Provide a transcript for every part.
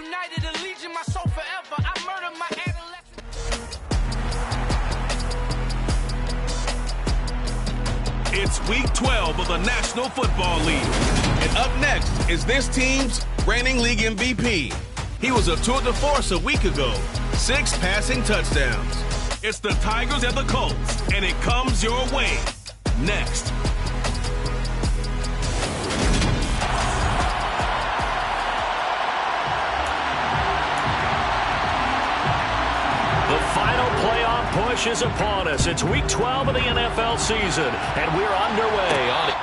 United Allegiant, my soul forever. I murdered my adolescence. It's week 12 of the National Football League. And up next is this team's reigning league MVP. He was a tour de force a week ago. 6 passing touchdowns. It's the Tigers and the Colts, and it comes your way next. The final playoff push is upon us. It's week 12 of the NFL season, and we're underway on it.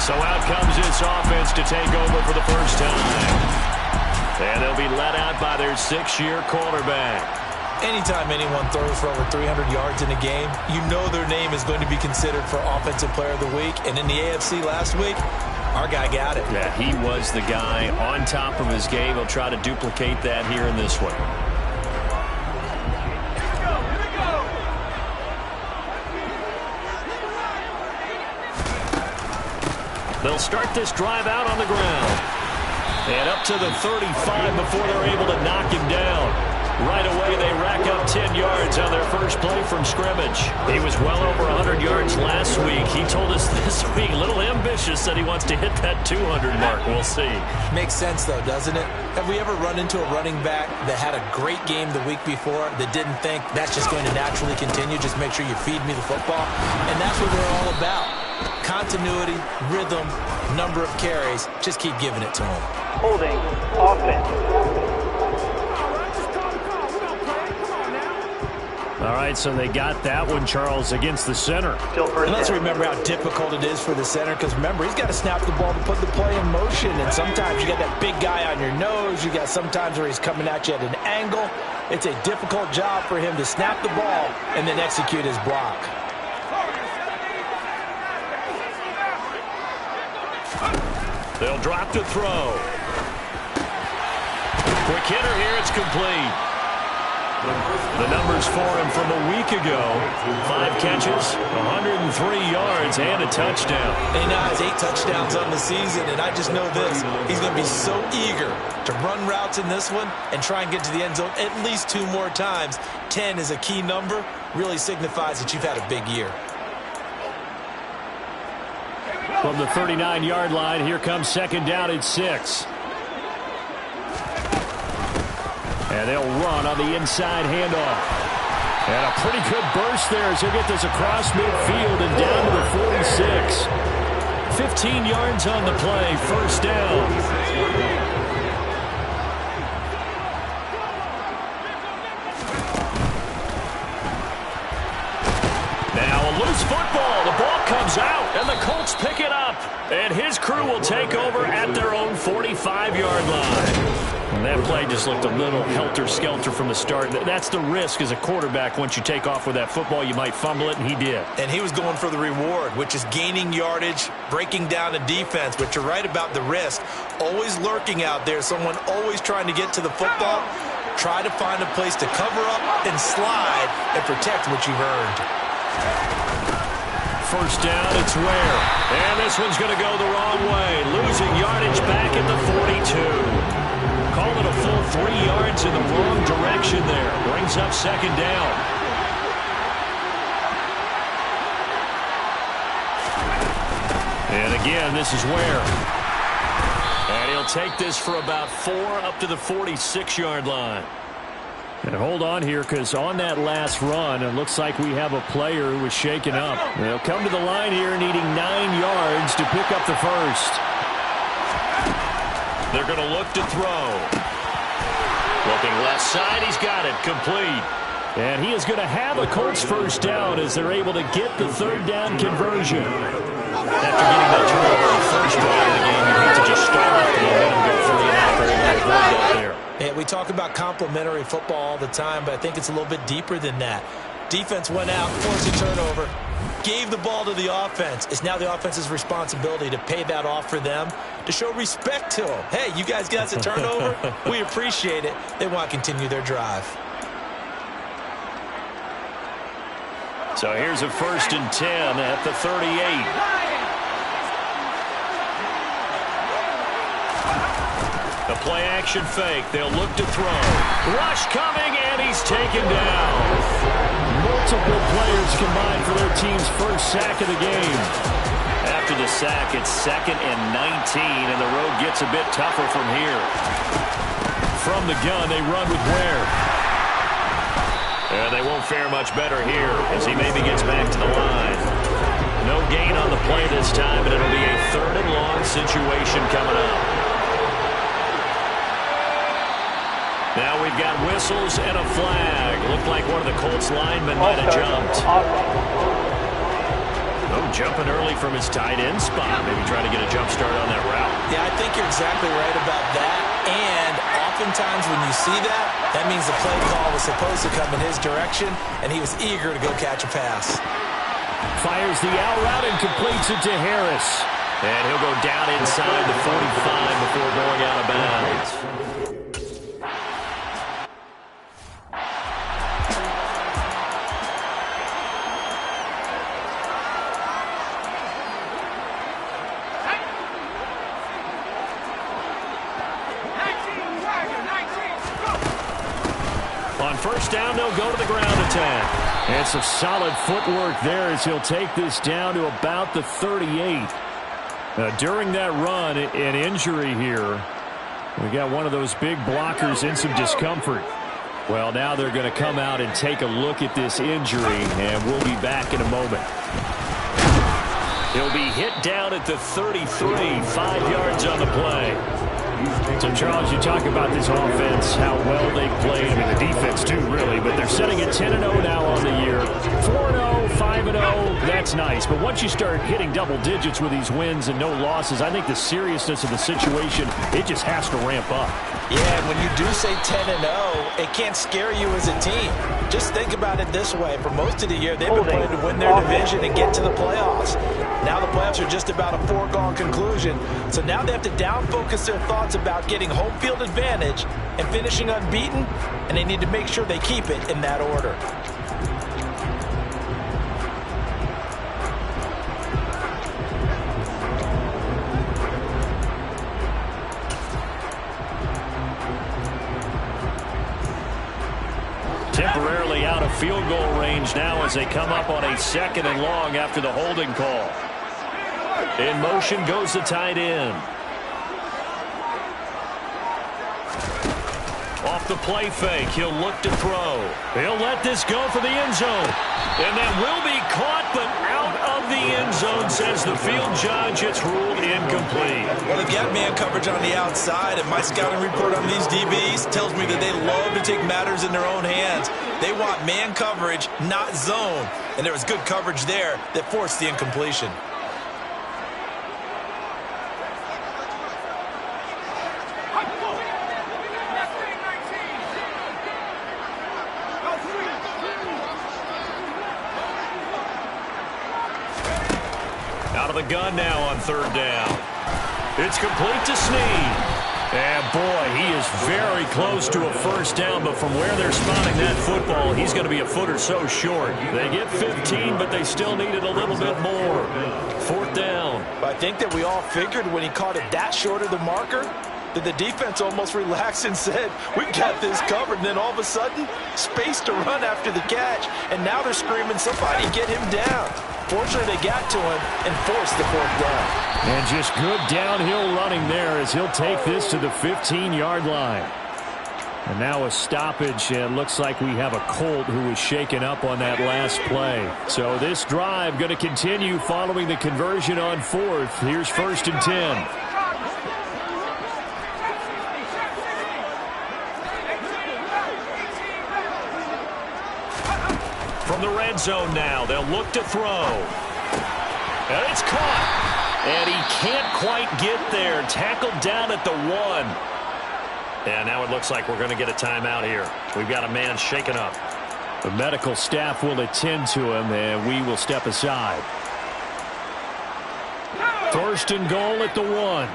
So out comes this offense to take over for the first time. And they'll be let out by their 6-year quarterback. Anytime anyone throws for over 300 yards in a game, you know their name is going to be considered for Offensive Player of the Week. And in the AFC last week, our guy got it. Yeah, he was the guy on top of his game. He'll try to duplicate that here in this one. They'll start this drive out on the ground. And up to the 35 before they're able to knock him down. Right away, they rack up 10 yards on their first play from scrimmage. He was well over 100 yards last week. He told us this week, a little ambitious, that he wants to hit that 200 mark. We'll see. Makes sense, though, doesn't it? Have we ever run into a running back that had a great game the week before that didn't think that's just going to naturally continue? Just make sure you feed me the football. And that's what we're all about. Continuity, rhythm, number of carries. Just keep giving it to him. Holding offense. All right, so they got that one, Charles, against the center. And let's remember how difficult it is for the center, because remember, he's got to snap the ball to put the play in motion, and sometimes you got that big guy on your nose. You got sometimes where he's coming at you at an angle. It's a difficult job for him to snap the ball and then execute his block. They'll drop to throw. Quick hitter here, it's complete. The numbers for him from a week ago: 5 catches, 103 yards, and a touchdown. And now has 8 touchdowns on the season, and I just know this: he's going to be so eager to run routes in this one and try and get to the end zone at least 2 more times. 10 is a key number, really signifies that you've had a big year. From the 39-yard line, here comes second down at 6. And they'll run on the inside handoff. And a pretty good burst there as he'll get this across midfield and down to the 46. 15 yards on the play, first down. Now a loose football. The ball comes out, and the Colts pick it up. And his crew will take over at their own 45-yard line. And that play just looked a little helter-skelter from the start. That's the risk as a quarterback. Once you take off with that football, you might fumble it, and he did. And he was going for the reward, which is gaining yardage, breaking down a defense. But you're right about the risk. Always lurking out there, someone always trying to get to the football. Try to find a place to cover up and slide and protect what you've earned. First down, it's Ware. And this one's going to go the wrong way. Losing yardage back at the 42. Call it a full 3 yards in the wrong direction there. Brings up second down. And again, this is Ware. And he'll take this for about 4 up to the 46-yard line. And hold on here, because on that last run, it looks like we have a player who was shaken up. They'll come to the line here needing 9 yards to pick up the first. They're going to look to throw. Looking left side, he's got it, complete. And he is going to have a Colts first down as they're able to get the third down conversion. After getting that turnover on the first drive of the game, you hate to just start off the momentum, go 3 and out, they're able to avoid that there. Yeah, we talk about complimentary football all the time, but I think it's a little bit deeper than that. Defense went out, forced a turnover, gave the ball to the offense. It's now the offense's responsibility to pay that off for them, to show respect to them. Hey, you guys got us a turnover? We appreciate it. They want to continue their drive. So here's a 1st and 10 at the 38. The play action fake. They'll look to throw. Rush coming, and he's taken down. Multiple players combined for their team's first sack of the game. After the sack, it's 2nd and 19, and the road gets a bit tougher from here. From the gun, they run with Ware. And they won't fare much better here as he maybe gets back to the line. No gain on the play this time, and it'll be a 3rd and long situation coming up. Now we've got whistles and a flag. Looked like one of the Colts linemen might have jumped. Oh, jumping early from his tight end spot. Maybe trying to get a jump start on that route. Yeah, I think you're exactly right about that. And oftentimes when you see that, that means the play call was supposed to come in his direction, and he was eager to go catch a pass. Fires the out route and completes it to Harris. And he'll go down inside the 45 before going out of bounds. On 1st down, they'll go to the ground attack. And some solid footwork there as he'll take this down to about the 38. During that run, an injury here. We got one of those big blockers in some discomfort. Well, now they're going to come out and take a look at this injury, and we'll be back in a moment. He'll be hit down at the 33, 5 yards on the play. So, Charles, you talk about this offense, how well they played. I mean, the defense, too, really. But they're sitting at 10-0 now on the year. 4-0, 5-0, that's nice. But once you start hitting double digits with these wins and no losses, I think the seriousness of the situation, it just has to ramp up. Yeah, and when you do say 10-0, it can't scare you as a team. Just think about it this way. For most of the year, they've been playing to win their division and get to the playoffs. Now the playoffs are just about a foregone conclusion. So now they have to down-focus their thoughts about getting home field advantage and finishing unbeaten, and they need to make sure they keep it in that order. Temporarily out of field goal range now as they come up on a 2nd and long after the holding call. In motion goes the tight end. Off the play fake, he'll look to throw. He'll let this go for the end zone. And that will be caught, but out of the end zone, says the field judge. It's ruled incomplete. Well, they've got man coverage on the outside, and my scouting report on these DBs tells me that they love to take matters in their own hands. They want man coverage, not zone. And there was good coverage there that forced the incompletion. Out of the gun now on 3rd down. It's complete to Snead. And boy, he is very close to a 1st down, but from where they're spotting that football, he's going to be a foot or so short. They get 15, but they still need it a little bit more. 4th down. I think that we all figured when he caught it that short of the marker that the defense almost relaxed and said, we've got this covered. And then all of a sudden, space to run after the catch. And now they're screaming, somebody get him down. Fortunately, they got to him and forced the 4th down. And just good downhill running there as he'll take this to the 15-yard line. And now a stoppage, and looks like we have a Colt who was shaken up on that last play. So this drive going to continue following the conversion on 4th. Here's 1st and 10. From the red zone now, they'll look to throw. And it's caught. And he can't quite get there. Tackled down at the 1. And now it looks like we're going to get a timeout here. We've got a man shaken up. The medical staff will attend to him, and we will step aside. First and goal at the 1.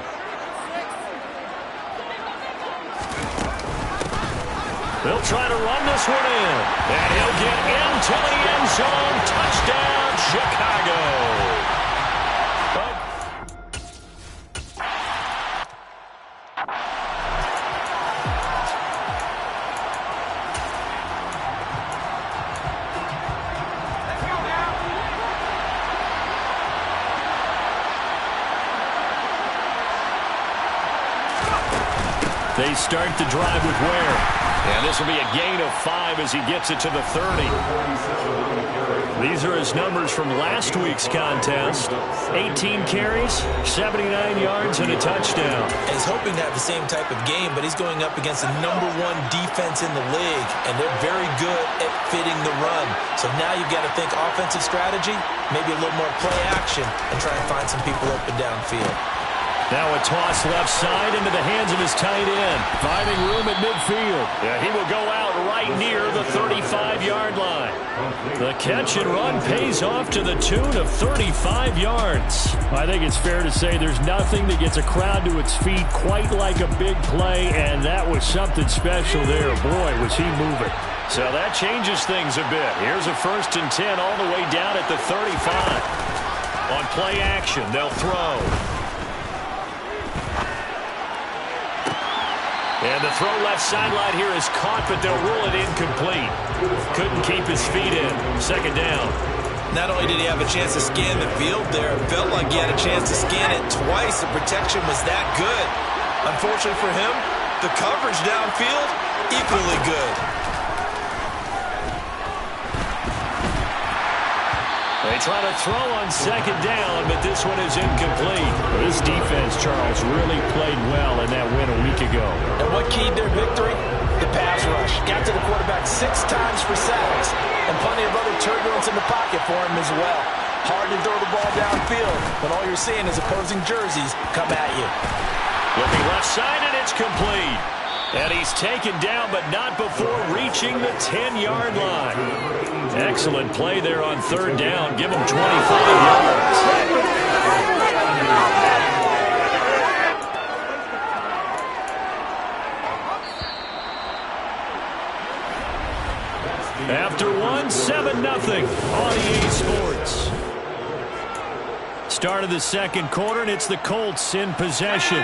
They'll try to run this one in. And he'll get into the end zone. Touchdown, Chicago. They start the drive with Ware. And this will be a gain of 5 as he gets it to the 30. These are his numbers from last week's contest. 18 carries, 79 yards, and a touchdown. And he's hoping to have the same type of game, but he's going up against the #1 defense in the league, and they're very good at fitting the run. So now you've got to think offensive strategy, maybe a little more play action, and try and find some people open downfield. Now a toss left side into the hands of his tight end. Finding room at midfield. Yeah, he will go out right near the 35-yard line. The catch and run pays off to the tune of 35 yards. I think it's fair to say there's nothing that gets a crowd to its feet quite like a big play, and that was something special there. Boy, was he moving. So that changes things a bit. Here's a 1st and 10 all the way down at the 35. On play action, they'll throw. And the throw left sideline here is caught, but they'll rule it incomplete. Couldn't keep his feet in. 2nd down. Not only did he have a chance to scan the field there, it felt like he had a chance to scan it twice. The protection was that good. Unfortunately for him, the coverage downfield, equally good. They try to throw on 2nd down, but this one is incomplete. This defense, Charles, really played well in that win a week ago. And what keyed their victory? The pass rush. Got to the quarterback 6 times for sacks, and plenty of other turbulence in the pocket for him as well. Hard to throw the ball downfield, but all you're seeing is opposing jerseys come at you. Looking left side, and it's complete. And he's taken down, but not before reaching the 10-yard line. Excellent play there on 3rd down. Give him 25 yards. After 7-0 on EA Sports. Start of the 2nd quarter, and it's the Colts in possession.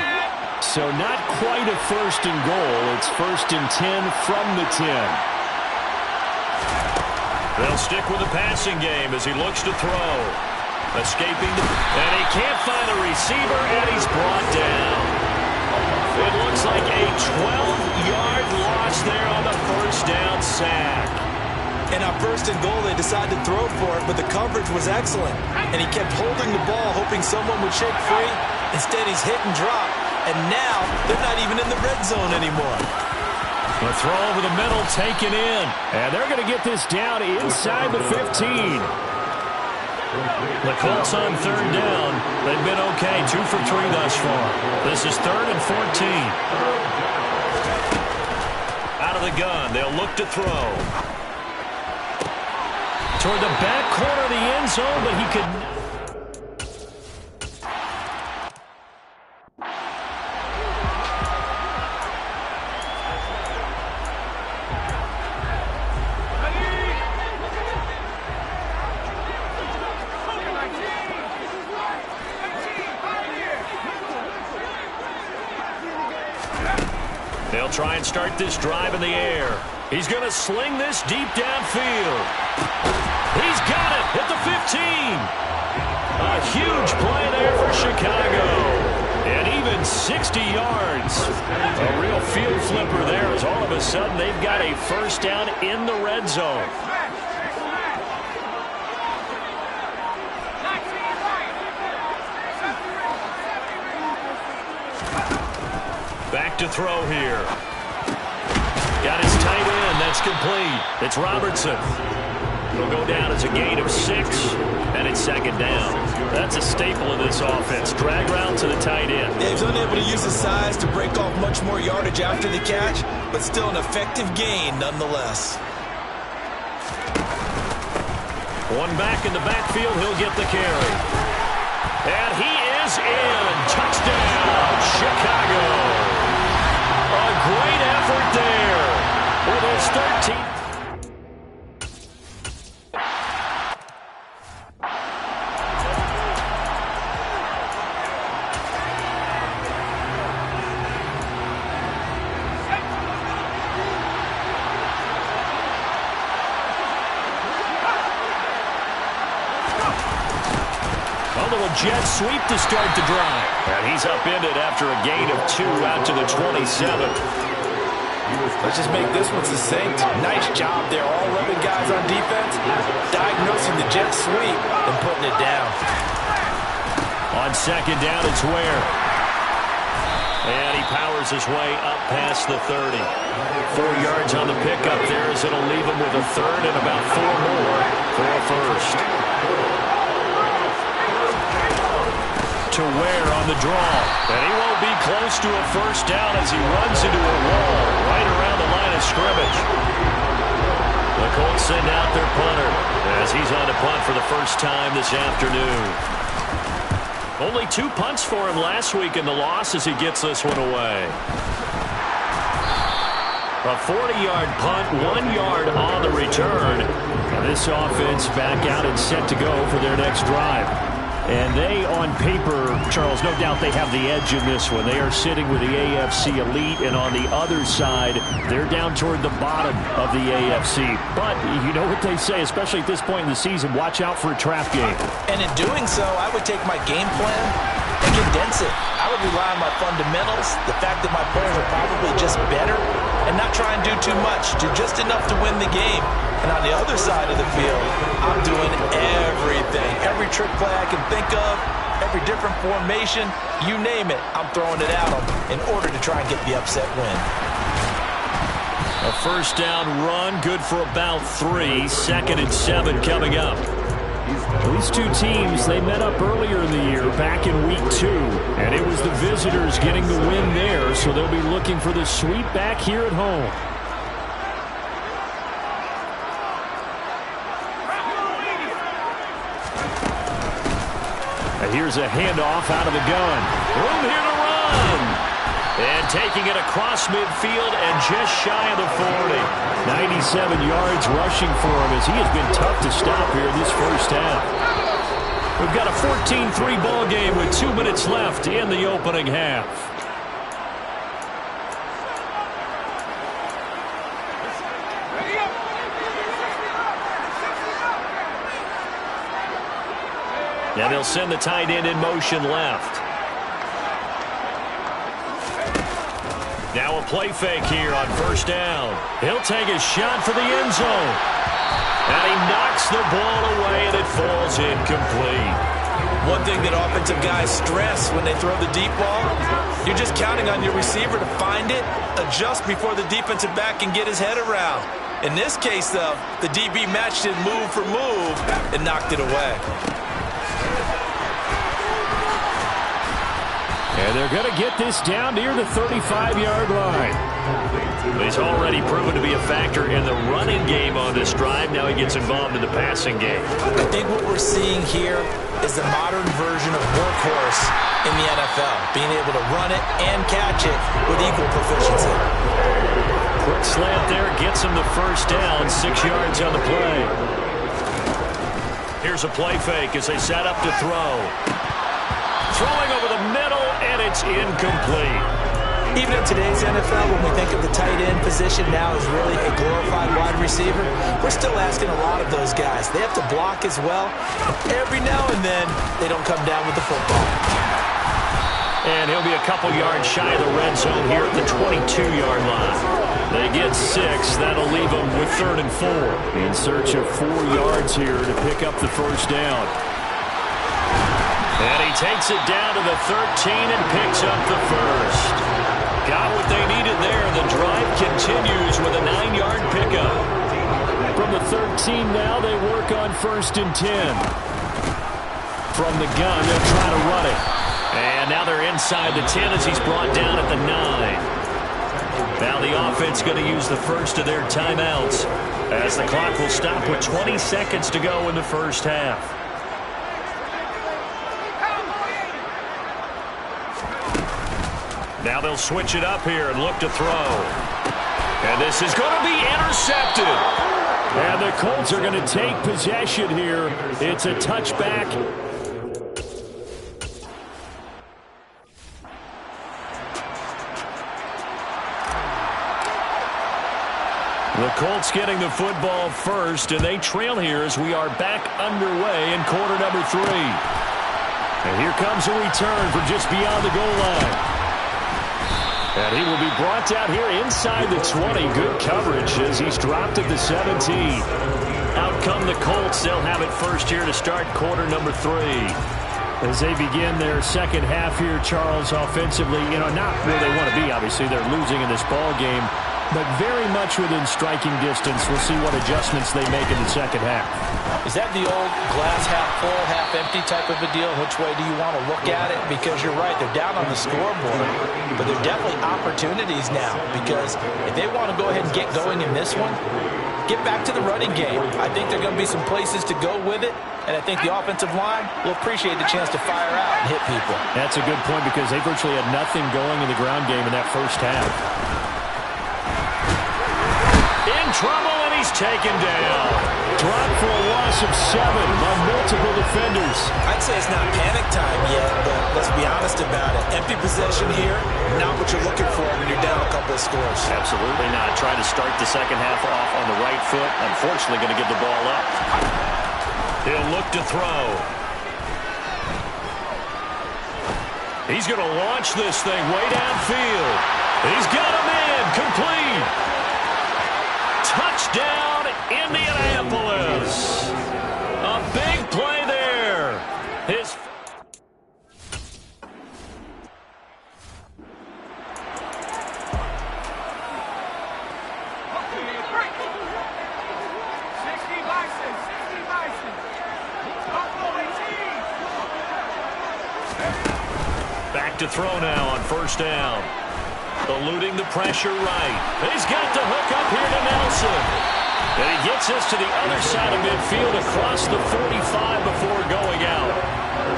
So not quite a 1st and goal. It's 1st and 10 from the 10. They'll stick with the passing game as he looks to throw. Escaping, and he can't find a receiver, and he's brought down. It looks like a 12-yard loss there on the 1st down sack. And on 1st and goal, they decided to throw for it, but the coverage was excellent. And he kept holding the ball, hoping someone would shake free. Instead, he's hit and drop. And now, they're not even in the red zone anymore. The throw over the middle taken in. And they're going to get this down inside the 15. The Colts on 3rd down. They've been okay, 2 for 3 thus far. This is 3rd and 14. Out of the gun, they'll look to throw. Toward the back corner of the end zone, but he could... They'll try and start this drive in the air. He's going to sling this deep downfield. He's got it at the 15. A huge play there for Chicago. And even 60 yards. A real field flipper there as all of a sudden they've got a 1st down in the red zone. Back to throw here. Got his tight end. That's complete. It's Robertson. It'll go down as a gain of 6, and it's 2nd down. That's a staple of this offense. Drag route to the tight end. Yeah, he's unable to use his size to break off much more yardage after the catch, but still an effective gain nonetheless. One back in the backfield. He'll get the carry. And he is in. Touchdown, Chicago. A great effort there with his 13th. Jet sweep to start the drive. And he's upended after a gain of 2 out to the 27. Let's just make this one succinct. Nice job there. All 11 guys on defense diagnosing the jet sweep and putting it down. On second down, it's Ware. And he powers his way up past the 30. 4 yards on the pickup there as it'll leave him with a third and about 4 more for a first. To Ware on the draw. And he won't be close to a first down as he runs into a wall right around the line of scrimmage. The Colts send out their punter as he's on to punt for the first time this afternoon. Only 2 punts for him last week in the loss as he gets this one away. A 40-yard punt, 1 yard on the return. And this offense back out and set to go for their next drive. And they, on paper, Charles, no doubt they have the edge in this one. They are sitting with the AFC elite, and on the other side, they're down toward the bottom of the AFC. But you know what they say, especially at this point in the season, watch out for a trap game. And in doing so, I would take my game plan and condense it. I would rely on my fundamentals, the fact that my players are probably just better, and not try and do too much, do just enough to win the game. And on the other side of the field, I'm doing everything. Every trick play I can think of, every different formation, you name it, I'm throwing it at them in order to try and get the upset win. A first down run, good for about 3. 2nd and 7 coming up. These two teams, they met up earlier in the year, back in week 2. And it was the visitors getting the win there, so they'll be looking for the sweep back here at home. Here's a handoff out of the gun. Room here to run. And taking it across midfield and just shy of the 40. 97 yards rushing for him as he has been tough to stop here in this first half. We've got a 14-3 ball game with 2 minutes left in the opening half. And they'll send the tight end in motion left. Now a play fake here on first down. He'll take a shot for the end zone. And he knocks the ball away, and it falls incomplete. One thing that offensive guys stress when they throw the deep ball, you're just counting on your receiver to find it, adjust before the defensive back can get his head around. In this case, though, the DB matched it move for move and knocked it away. And they're going to get this down near the 35-yard line. He's already proven to be a factor in the running game on this drive. Now he gets involved in the passing game. I think what we're seeing here is the modern version of workhorse in the NFL, being able to run it and catch it with equal proficiency. Quick slant there gets him the first down, 6 yards on the play. Here's a play fake as they set up to throw. Throwing over the middle, and it's incomplete. Even in today's NFL, when we think of the tight end position now as really a glorified wide receiver, we're still asking a lot of those guys. They have to block as well. Every now and then, they don't come down with the football. And he'll be a couple yards shy of the red zone here at the 22-yard line. They get 6. That'll leave them with 3rd and 4. In search of 4 yards here to pick up the first down. And he takes it down to the 13 and picks up the first. Got what they needed there. The drive continues with a 9-yard pickup. From the 13 now, they work on 1st and 10. From the gun, they'll try to run it. And now they're inside the 10 as he's brought down at the 9. Now the offense going to use the first of their timeouts as the clock will stop with 20 seconds to go in the first half. Now they'll switch it up here and look to throw. And this is going to be intercepted. And the Colts are going to take possession here. It's a touchback. The Colts getting the football first, and they trail here as we are back underway in quarter number 3. And here comes a return from just beyond the goal line. And he will be brought down here inside the 20. Good coverage as he's dropped at the 17. Out come the Colts. They'll have it first here to start quarter number 3. As they begin their second half here, Charles, offensively, not where they want to be. Obviously, they're losing in this ball game, but very much within striking distance. We'll see what adjustments they make in the second half. Is that the old glass half full, half empty type of a deal? Which way do you want to look at it? Because you're right, they're down on the scoreboard, but there are definitely opportunities now, because if they want to go ahead and get going in this one, get back to the running game. I think there are going to be some places to go with it, and I think the offensive line will appreciate the chance to fire out and hit people. That's a good point, because they virtually had nothing going in the ground game in that first half. In trouble, and he's taken down. Dropped for a loss of 7 on multiple defenders. I'd say it's not panic time yet, but let's be honest about it. Empty possession here, not what you're looking for when you're down a couple of scores. Absolutely not. Trying to start the second half off on the right foot. Unfortunately, going to give the ball up. He'll look to throw. He's going to launch this thing way downfield. He's got him in. Complete. Touchdown, Indianapolis. A big play there. His... Back to throw now on first down. Eluding the pressure right. He's got the hook up here to Nelson. And he gets us to the other side of midfield across the 45 before going out.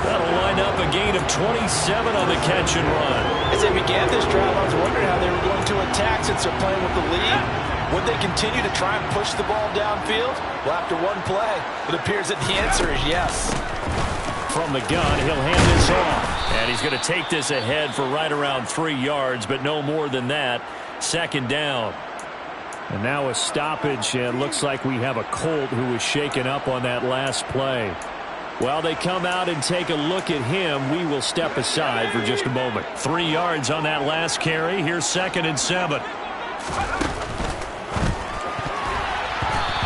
That'll line up a gain of 27 on the catch and run. As they began this drive, I was wondering how they were going to attack since they're playing with the lead. Would they continue to try and push the ball downfield? Well, after one play, it appears that the answer is yes. From the gun, he'll hand this off. And he's going to take this ahead for right around 3 yards, but no more than that. Second down. And now a stoppage, and looks like we have a Colt who was shaken up on that last play. While they come out and take a look at him, we will step aside for just a moment. 3 yards on that last carry. Here's 2nd and 7.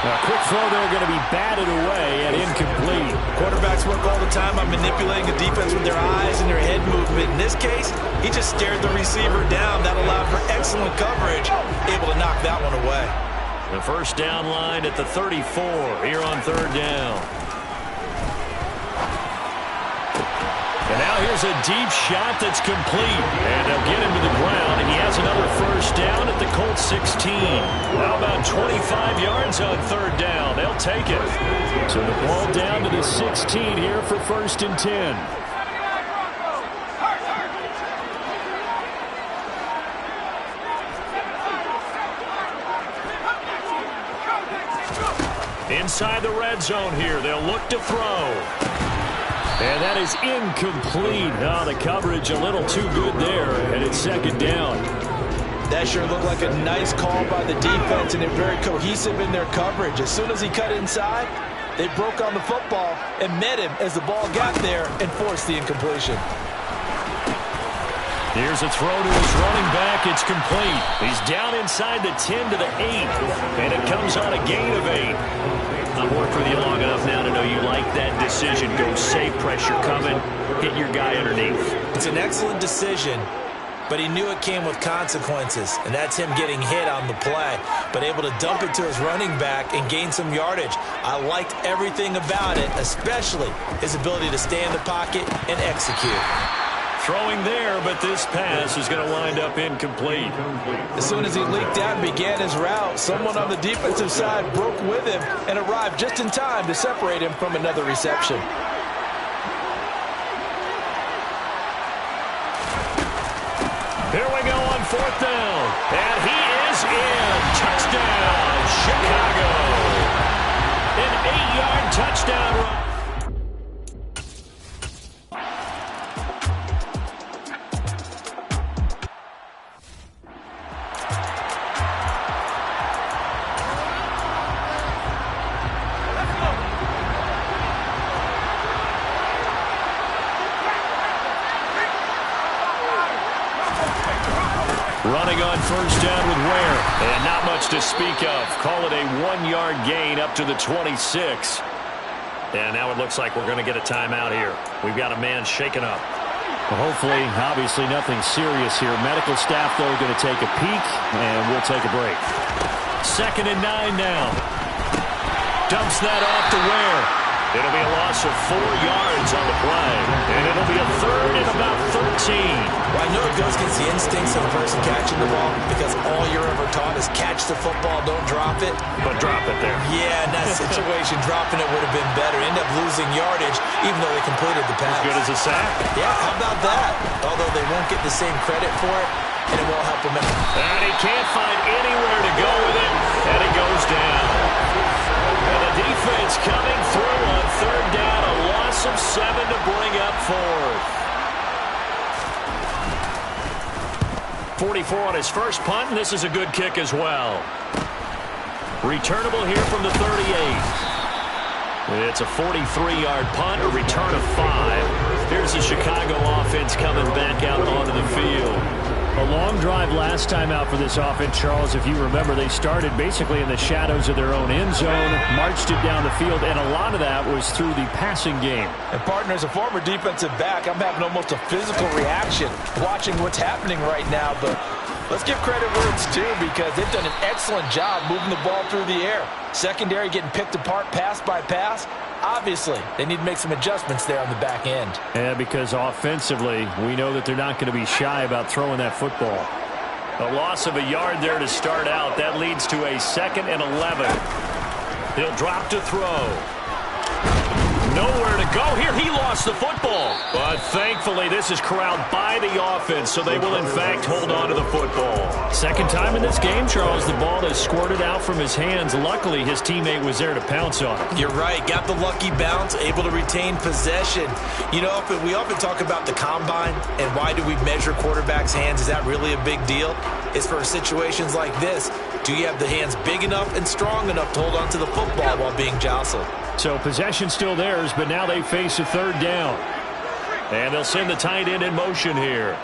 A quick throw there, going to be batted away and incomplete. Quarterbacks work all the time on manipulating the defense with their eyes and their head movement. In this case, he just stared the receiver down. That allowed for excellent coverage, able to knock that one away. The first down line at the 34 here on 3rd down. And now here's a deep shot that's complete. And they'll get him to the ground, and he has another first down at the Colts 16. Now about 25 yards on 3rd down. They'll take it. So the ball down to the 16 here for 1st and 10. Inside the red zone here, they'll look to throw. And that is incomplete. Oh, the coverage a little too good there, and it's 2nd down. That sure looked like a nice call by the defense, and they're very cohesive in their coverage. As soon as he cut inside, they broke on the football and met him as the ball got there and forced the incompletion. Here's a throw to his running back. It's complete. He's down inside the 10 to the 8, and it comes on a gain of 8. I've worked with you long enough now to know you like that decision. Go safe, pressure coming, hit your guy underneath. It's an excellent decision, but he knew it came with consequences, and that's him getting hit on the play, but able to dump it to his running back and gain some yardage. I liked everything about it, especially his ability to stay in the pocket and execute. Throwing there, but this pass is going to wind up incomplete. As soon as he leaked out and began his route, someone on the defensive side broke with him and arrived just in time to separate him from another reception. Here we go on 4th down. And he is in. Touchdown, Chicago. An 8-yard touchdown run. Running on 1st down with Ware. And not much to speak of. Call it a 1-yard gain up to the 26. And now it looks like we're going to get a timeout here. We've got a man shaken up. Well, hopefully, obviously nothing serious here. Medical staff, though, going to take a peek, and we'll take a break. 2nd and 9 now. Dumps that off to Ware. It'll be a loss of 4 yards on the play. And it'll be a 3rd and about 13. Well, I know it goes against the instincts of the person catching the ball because all you're ever taught is catch the football, don't drop it. But drop it there. Yeah, in that situation, dropping it would have been better. End up losing yardage even though they completed the pass. As good as a sack? Yeah, how about that? Although they won't get the same credit for it, and it won't help them. And he can't find anywhere to go with it, and it goes down. And the defense coming through on 3rd down, a loss of 7 to bring up 4th. 44 on his first punt, and this is a good kick as well. Returnable here from the 38. It's a 43-yard punt, a return of 5. Here's the Chicago offense coming back out onto the field. A long drive last time out for this offense, Charles. If you remember, they started basically in the shadows of their own end zone, marched it down the field, and a lot of that was through the passing game. And partner, as a former defensive back, I'm having almost a physical reaction watching what's happening right now. But let's give credit where it's due because they've done an excellent job moving the ball through the air. Secondary getting picked apart pass by pass. Obviously, they need to make some adjustments there on the back end. Yeah, because offensively, we know that they're not going to be shy about throwing that football. A loss of a yard there to start out. That leads to a 2nd and 11. He'll drop to throw. Nowhere to go here. He lost the football. But thankfully, this is corralled by the offense, so they will, in fact, hold on to the football. Second time in this game, Charles, the ball has squirted out from his hands. Luckily, his teammate was there to pounce on it. You're right. Got the lucky bounce, able to retain possession. You know, we often talk about the combine and why do we measure quarterbacks' hands. Is that really a big deal? It's for situations like this. Do you have the hands big enough and strong enough to hold on to the football while being jostled? So possession still theirs, but now they face a 3rd down. And they'll send the tight end in motion here.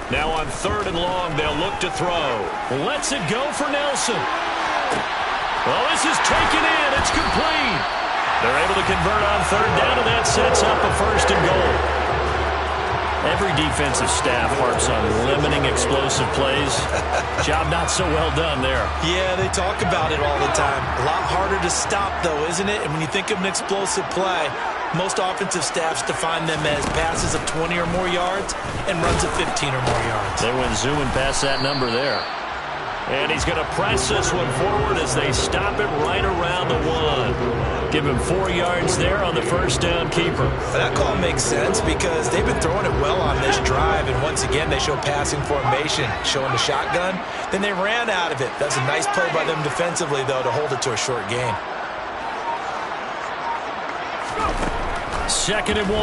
Now on 3rd and long, they'll look to throw. Lets it go for Nelson. Well, this is taken in. It's complete. They're able to convert on 3rd down, and that sets up a 1st and goal. Every defensive staff harps on limiting explosive plays. Job not so well done there. Yeah, they talk about it all the time. A lot harder to stop, though, isn't it? And when you think of an explosive play, most offensive staffs define them as passes of 20 or more yards and runs of 15 or more yards. They went zooming past that number there. And he's going to press this one forward as they stop it right around the 1. Give him 4 yards there on the 1st down keeper. That call makes sense because they've been throwing it well on this drive, and once again they show passing formation, showing the shotgun. Then they ran out of it. That's a nice play by them defensively, though, to hold it to a short gain. 2nd and 1.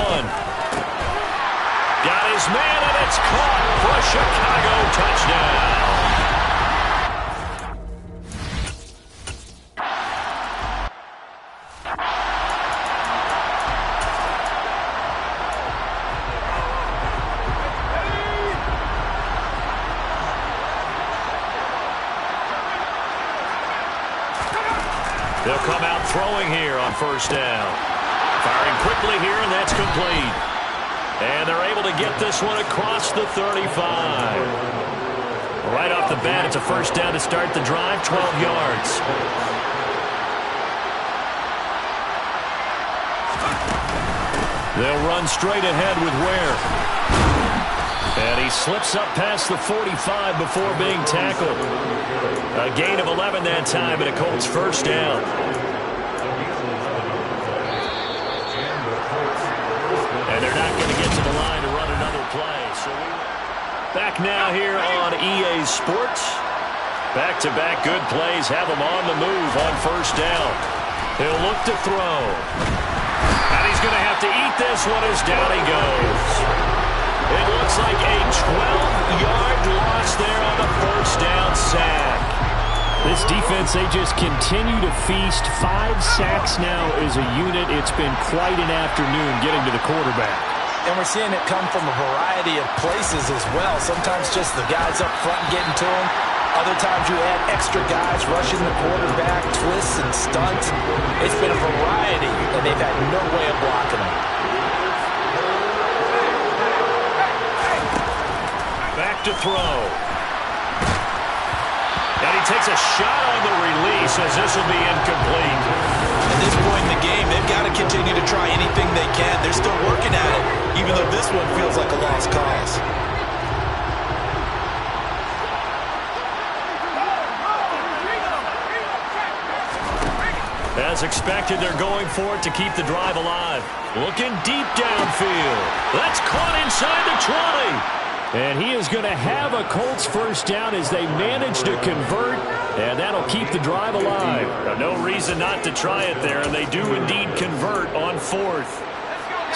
Got his man, and it's caught for a Chicago touchdown. They'll come out throwing here on 1st down. Firing quickly here, and that's complete. And they're able to get this one across the 35. Right off the bat, it's a 1st down to start the drive, 12 yards. They'll run straight ahead with Ware. And he slips up past the 45 before being tackled. A gain of 11 that time, and a Colts first down. And they're not going to get to the line to run another play. So back now here on EA Sports. Back-to-back good plays have them on the move on first down. He'll look to throw. And he's going to have to eat this one as down he goes. It looks like a 12-yard loss there on the first down sack. This defense, they just continue to feast. 5 sacks now as a unit. It's been quite an afternoon getting to the quarterback. And we're seeing it come from a variety of places as well. Sometimes just the guys up front getting to him. Other times you add extra guys rushing the quarterback, twists and stunts. It's been a variety, and they've had no way of blocking him. Back to throw. And he takes a shot on the release as this will be incomplete. At this point in the game, they've got to continue to try anything they can. They're still working at it, even though this one feels like a lost cause. As expected, they're going for it to keep the drive alive. Looking deep downfield. That's caught inside the 20. And he is going to have a Colts first down as they manage to convert, and that'll keep the drive alive. No reason not to try it there, and they do indeed convert on fourth.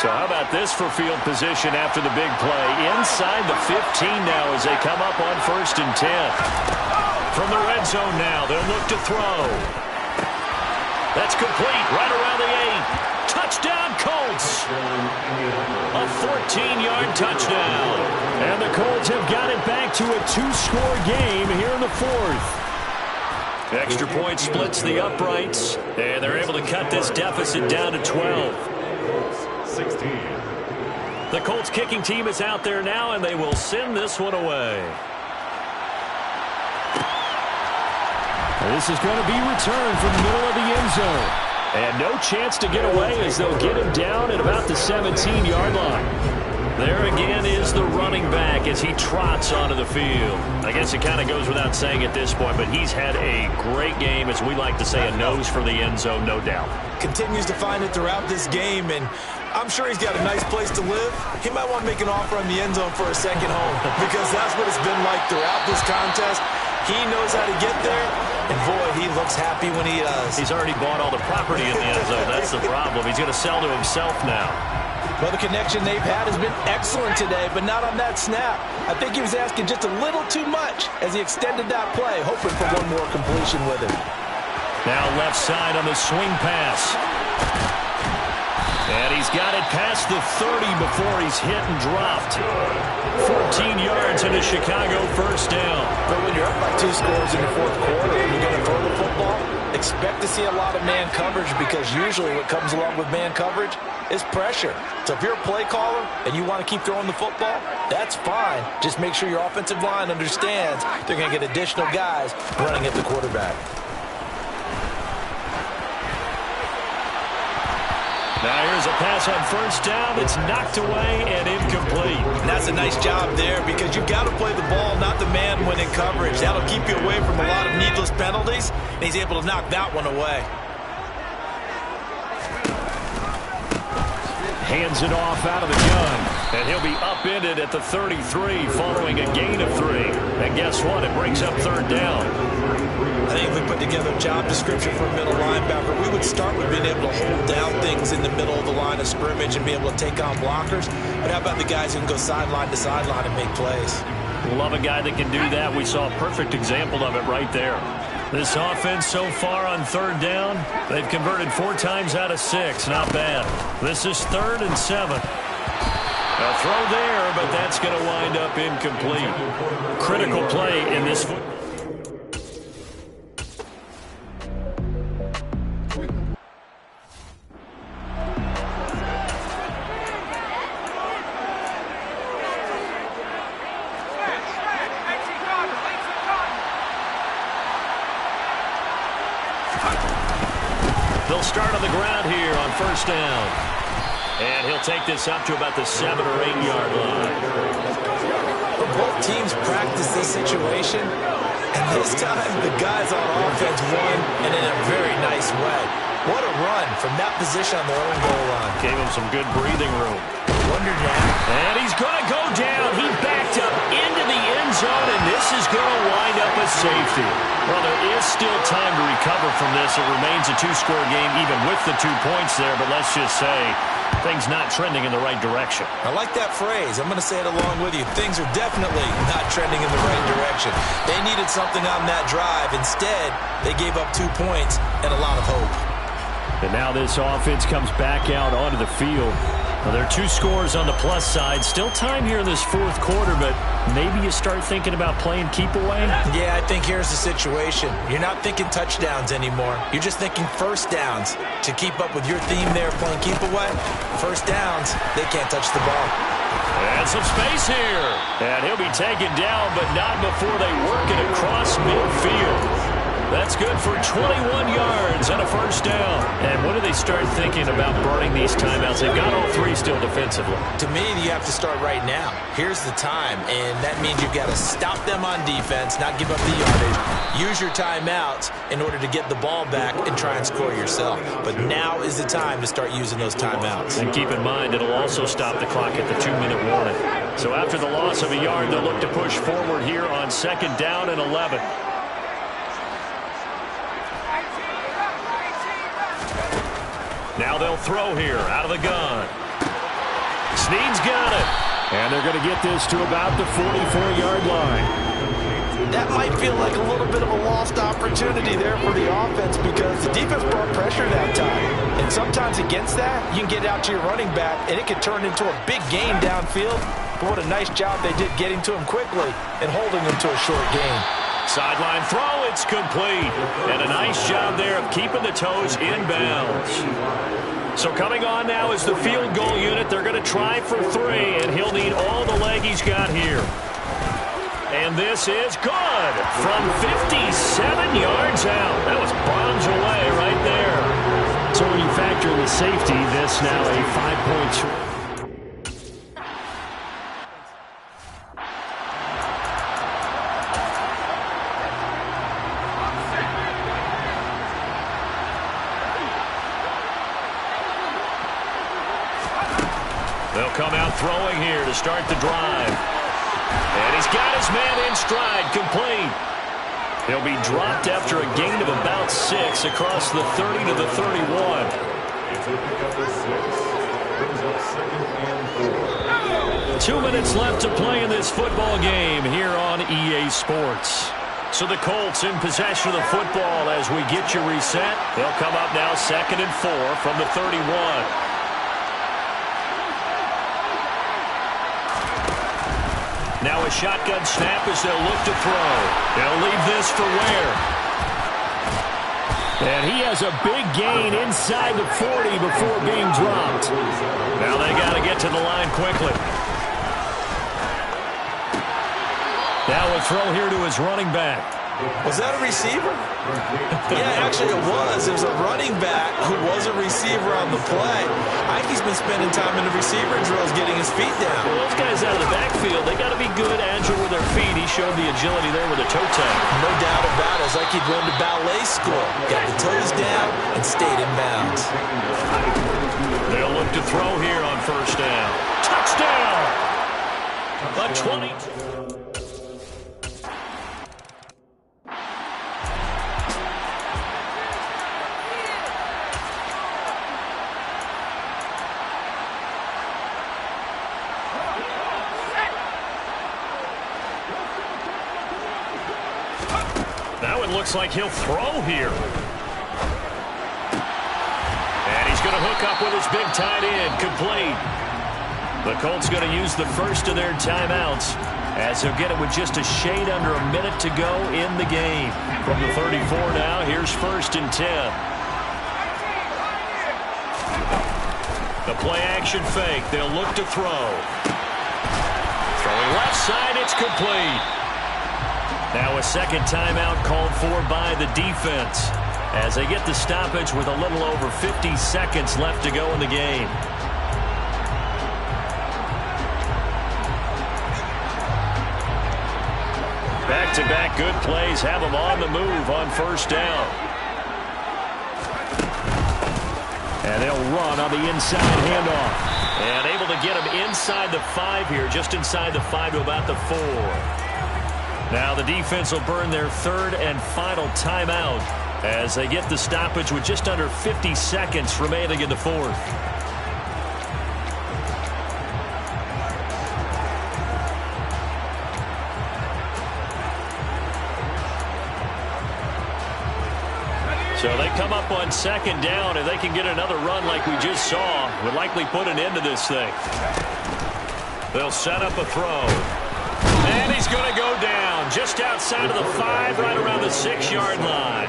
So how about this for field position after the big play? Inside the 15 now as they come up on 1st and 10. From the red zone now, they'll look to throw. That's complete right around the 8. Touchdown, Colts. A 14-yard touchdown. And the Colts have got it back to a 2-score game here in the 4th. Extra point splits the uprights, and they're able to cut this deficit down to 12. 16. The Colts kicking team is out there now, and they will send this one away. This is going to be returned from the middle of the end zone. And no chance to get away as they'll get him down at about the 17-yard line. There again is the running back as he trots onto the field. I guess it kind of goes without saying at this point, but he's had a great game, as we like to say, a nose for the end zone, no doubt. Continues to find it throughout this game, and I'm sure he's got a nice place to live. He might want to make an offer on the end zone for a second home because that's what it's been like throughout this contest. He knows how to get there, and boy, he looks happy when he does. He's already bought all the property in the end zone. That's the problem. He's going to sell to himself now. Well, the connection they've had has been excellent today, but not on that snap. I think he was asking just a little too much as he extended that play, hoping for one more completion with it. Now left side on the swing pass. And he's got it past the 30 before he's hit and dropped. 14 yards into Chicago first down. But when you're up by 2 scores in the 4th quarter and you're going to throw the football, expect to see a lot of man coverage because usually what comes along with man coverage is pressure. So if you're a play caller and you want to keep throwing the football, that's fine. Just make sure your offensive line understands they're going to get additional guys running at the quarterback. Now here's a pass on first down. It's knocked away and incomplete. And that's a nice job there because you've got to play the ball, not the man when in coverage. That'll keep you away from a lot of needless penalties, and he's able to knock that one away. Hands it off out of the gun. And he'll be upended at the 33 following a gain of 3. And guess what? It brings up 3rd down. I think if we put together a job description for a middle linebacker, we would start with being able to hold down things in the middle of the line of scrimmage and be able to take on blockers. But how about the guys who can go sideline to sideline and make plays? Love a guy that can do that. We saw a perfect example of it right there. This offense so far on 3rd down, they've converted 4 times out of 6. Not bad. This is 3rd and 7. A throw there, but that's going to wind up incomplete. Critical play in this football. They'll start on the ground here on 1st down. And he'll take this up to about the 7- or 8-yard line. But both teams practice this situation, and this time the guys on offense won, and in a very nice way. What a run from that position on their own goal line. Gave him some good breathing room. Wonder now. And he's going to go down. He backed up into the end zone, and this is going to wind up a safety. Well, there is still time to recover from this. It remains a 2-score game even with the 2 points there, but let's just say things not trending in the right direction. I like that phrase. I'm going to say it along with you. Things are definitely not trending in the right direction. They needed something on that drive. Instead, they gave up 2 points and a lot of hope. And now this offense comes back out onto the field. Well, there are 2 scores on the plus side. Still time here in this 4th quarter, but maybe you start thinking about playing keep away? Yeah, I think here's the situation. You're not thinking touchdowns anymore. You're just thinking first downs. To keep up with your theme there, playing keep away, first downs, they can't touch the ball. And some space here. And he'll be taken down, but not before they work it across midfield. That's good for 21 yards and a first down. And when do they start thinking about burning these timeouts? They've got all 3 still defensively. To me, you have to start right now. Here's the time, and that means you've got to stop them on defense, not give up the yardage. Use your timeouts in order to get the ball back and try and score yourself. But now is the time to start using those timeouts. And keep in mind, it'll also stop the clock at the 2-minute warning. So after the loss of a yard, they'll look to push forward here on 2nd down and 11. Now they'll throw here out of the gun. Snead's got it. And they're going to get this to about the 44-yard line. That might feel like a little bit of a lost opportunity there for the offense because the defense brought pressure that time. And sometimes against that, you can get out to your running back, and it could turn into a big gain downfield. But what a nice job they did getting to him quickly and holding him to a short gain. Sideline throw, it's complete. And a nice job there of keeping the toes in bounds. So coming on now is the field goal unit. They're going to try for 3, and he'll need all the leg he's got here. And this is good from 57 yards out. That was bombs away right there. So when you factor in the safety, this now a 5-point swing. They'll come out throwing here to start the drive. And he's got his man in stride, complete. He'll be dropped after a gain of about 6 across the 30 to the 31. 2 minutes left to play in this football game here on EA Sports. So the Colts in possession of the football as we get you reset. They'll come up now 2nd and 4 from the 31. Now a shotgun snap as they'll look to throw. They'll leave this for Ware. And he has a big gain inside the 40 before being dropped. Now they got to get to the line quickly. Now a throw here to his running back. Was that a receiver? Yeah, actually it was. It was a running back who was a receiver on the play. Ike's been spending time in the receiver drills getting his feet down. Well, those guys out of the backfield, they got to be good, agile with their feet. He showed the agility there with a toe tag. No doubt about it. It's like he'd gone to ballet school. Got the toes down and stayed in bounds. They'll look to throw here on 1st down. Touchdown! A 20. Now it looks like he'll throw here. And he's going to hook up with his big tight end, complete. The Colts going to use the first of their timeouts as they'll get it with just a shade under a minute to go in the game. From the 34 now, here's 1st and 10. The play action fake. They'll look to throw. Throwing left side, it's complete. Now a second timeout called for by the defense as they get the stoppage with a little over 50 seconds left to go in the game. Back-to-back good plays have them on the move on first down. And they'll run on the inside handoff. And able to get him inside the 5 here, just inside the 5 to about the 4. Now the defense will burn their third and final timeout as they get the stoppage with just under 50 seconds remaining in the fourth. So they come up on second down, and they can get another run like we just saw. Would likely put an end to this thing. They'll set up a throw. And he's going to go down just outside of the 5, right around the 6-yard line.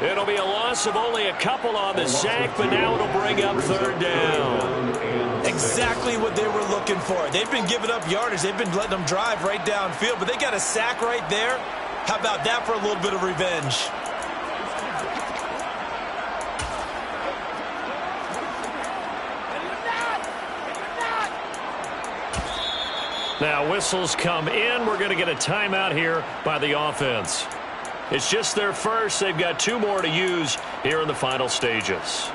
It'll be a loss of only a couple on the sack, but now it'll bring up third down. Exactly what they were looking for. They've been giving up yardage. They've been letting them drive right downfield, but they got a sack right there. How about that for a little bit of revenge? Now whistles come in. We're going to get a timeout here by the offense. It's just their first. They've got 2 more to use here in the final stages.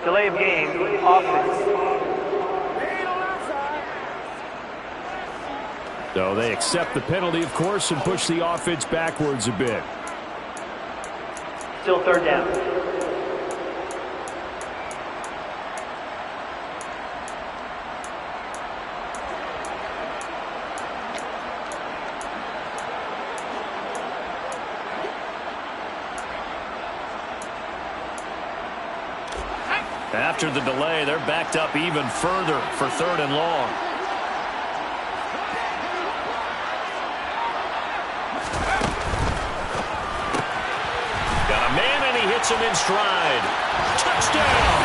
Delay of game, offense. So they accept the penalty, of course, and push the offense backwards a bit. Still third down. After the delay, they're backed up even further for third and long. Got a man, and he hits him in stride. Touchdown!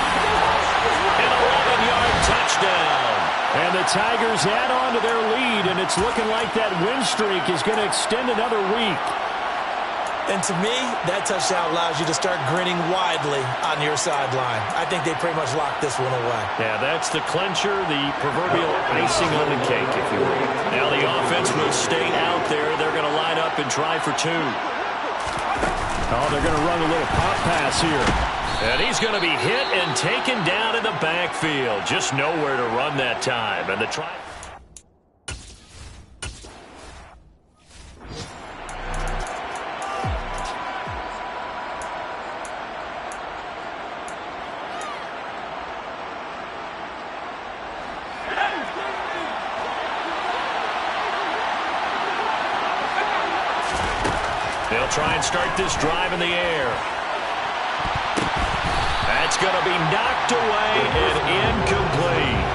An 11-yard touchdown. And the Tigers add on to their lead, and it's looking like that win streak is going to extend another week. And to me, that touchdown allows you to start grinning widely on your sideline. I think they pretty much locked this one away. Yeah, that's the clincher, the proverbial icing on the cake, if you will. Now the offense will stay out there. They're going to line up and try for 2. Oh, they're going to run a little pop pass here. And he's going to be hit and taken down in the backfield. Just nowhere to run that time. And the try. They'll try and start this drive in the air. That's going to be knocked away and incomplete.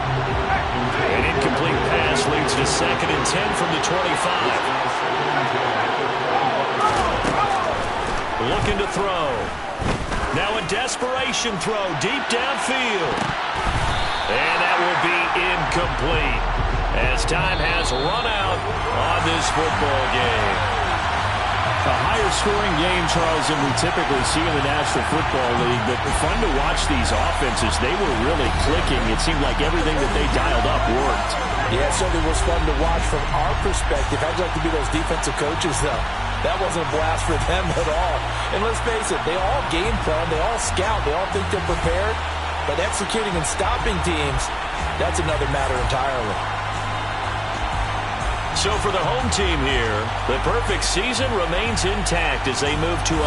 An incomplete pass leads to 2nd and 10 from the 25. Looking to throw. Now a desperation throw deep downfield. And that will be incomplete as time has run out on this football game. A higher-scoring game, Charles, than we typically see in the National Football League, but fun to watch these offenses. They were really clicking. It seemed like everything that they dialed up worked. Yeah, it certainly was fun to watch from our perspective. I'd like to be those defensive coaches, though. That wasn't a blast for them at all. And let's face it, they all game plan, they all scout, they all think they're prepared. But executing and stopping teams, that's another matter entirely. So for the home team here, the perfect season remains intact as they move to 11-0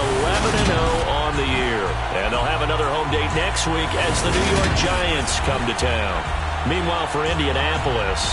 on the year. And they'll have another home date next week as the New York Giants come to town. Meanwhile, for Indianapolis,